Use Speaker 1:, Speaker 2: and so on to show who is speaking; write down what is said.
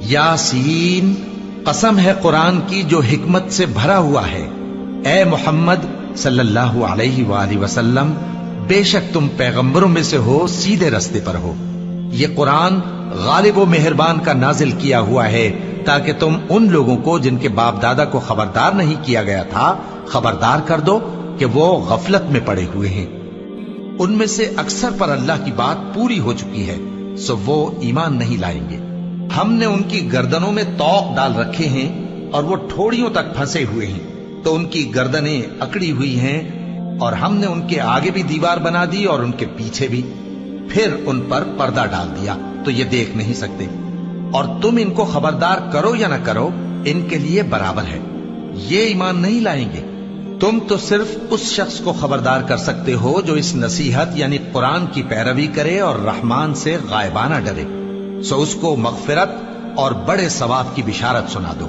Speaker 1: यासीन, कसम है कुरान की जो हिकमत से भरा हुआ है। ए मोहम्मद सल्लल्लाहु अलैहि वसल्लम, बेशक तुम पैगंबरों में से हो, सीधे रास्ते पर हो। ये कुरान गालिब व मेहरबान का नाजिल किया हुआ है ताकि तुम उन लोगों को जिनके बाप दादा को खबरदार नहीं किया गया था खबरदार कर दो कि वो गफलत में पड़े हुए हैं। उनमें से अक्सर पर अल्लाह की बात पूरी हो चुकी है, सो वो ईमान नहीं लाएंगे। हमने उनकी गर्दनों में तौक डाल रखे हैं और वो ठोड़ियों तक फंसे हुए हैं, तो उनकी गर्दनें अकड़ी हुई हैं, और हमने उनके आगे भी दीवार बना दी और उनके पीछे भी, फिर उन पर पर्दा डाल दिया तो ये देख नहीं सकते। और तुम इनको खबरदार करो या न करो, इनके लिए बराबर है, ये ईमान नहीं लाएंगे। तुम तो सिर्फ उस शख्स को खबरदार कर सकते हो जो इस नसीहत यानी कुरान की पैरवी करे और रहमान से गायबाना डरे, सो उसको मगफिरत और बड़े सवाब की बिशारत सुना दो।